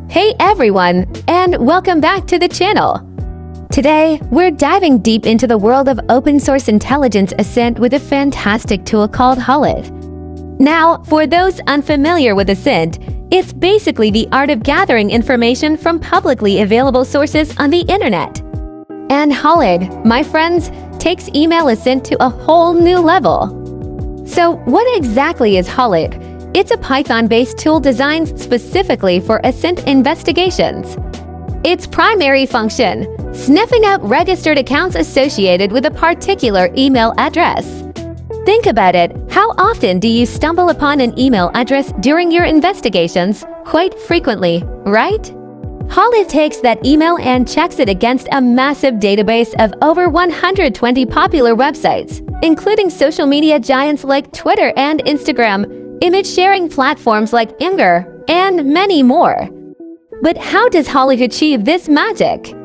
Hey everyone, and welcome back to the channel. Today, we're diving deep into the world of open source intelligence OSINT with a fantastic tool called Holehe. Now, for those unfamiliar with OSINT, it's basically the art of gathering information from publicly available sources on the internet. And Holehe, my friends, takes email OSINT to a whole new level. So what exactly is Holehe? It's a Python-based tool designed specifically for OSINT investigations. Its primary function, sniffing out registered accounts associated with a particular email address. Think about it, how often do you stumble upon an email address during your investigations? Quite frequently, right? Holehe takes that email and checks it against a massive database of over 120 popular websites, including social media giants like Twitter and Instagram, image-sharing platforms like Enquiries, and many more. But how does Holehe achieve this magic?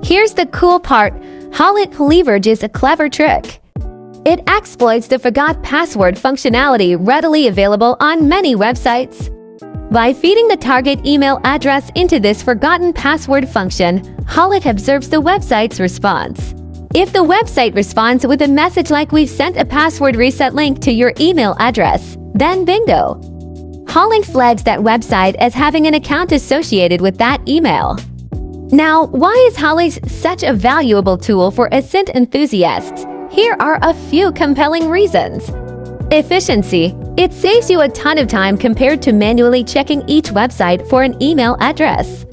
Here's the cool part. Holehe leverages a clever trick. It exploits the forgot password functionality readily available on many websites. By feeding the target email address into this forgotten password function, Holehe observes the website's response. If the website responds with a message like "We've sent a password reset link to your email address," then bingo! Holehe flags that website as having an account associated with that email. Now, why is Holehe such a valuable tool for OSINT enthusiasts? Here are a few compelling reasons. Efficiency. It saves you a ton of time compared to manually checking each website for an email address.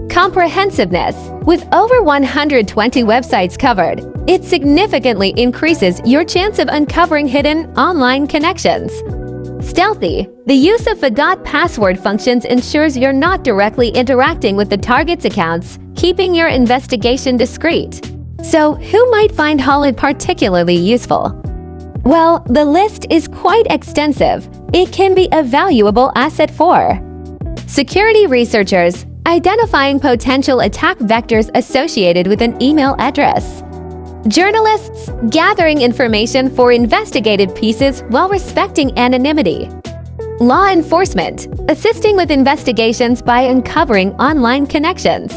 Comprehensiveness. With over 120 websites covered, it significantly increases your chance of uncovering hidden online connections. Stealthy. The use of forgot password functions ensures you're not directly interacting with the target's accounts, keeping your investigation discreet. So, who might find Holehe particularly useful? Well, the list is quite extensive. It can be a valuable asset for security researchers, identifying potential attack vectors associated with an email address. Journalists, gathering information for investigative pieces while respecting anonymity. Law enforcement, assisting with investigations by uncovering online connections.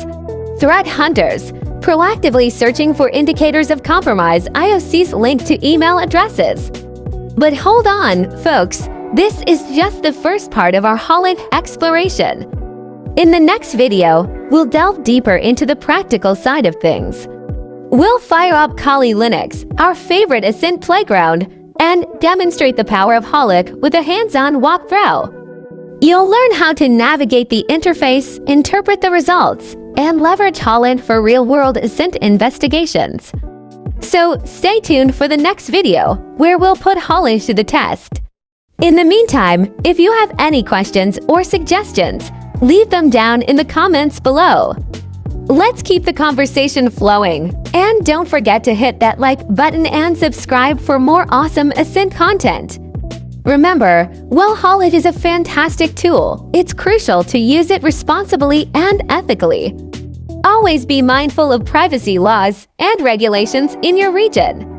Threat hunters, proactively searching for indicators of compromise IOCs linked to email addresses. But hold on, folks, this is just the first part of our Holehe exploration. In the next video, we'll delve deeper into the practical side of things. We'll fire up Kali Linux, our favorite OSINT playground, and demonstrate the power of Holehe with a hands-on walkthrough. You'll learn how to navigate the interface, interpret the results, and leverage Holehe for real-world OSINT investigations. So stay tuned for the next video, where we'll put Holehe to the test. In the meantime, if you have any questions or suggestions, leave them down in the comments below. Let's keep the conversation flowing, and don't forget to hit that like button and subscribe for more awesome OSINT content. Remember, while Holehe is a fantastic tool, it's crucial to use it responsibly and ethically. Always be mindful of privacy laws and regulations in your region.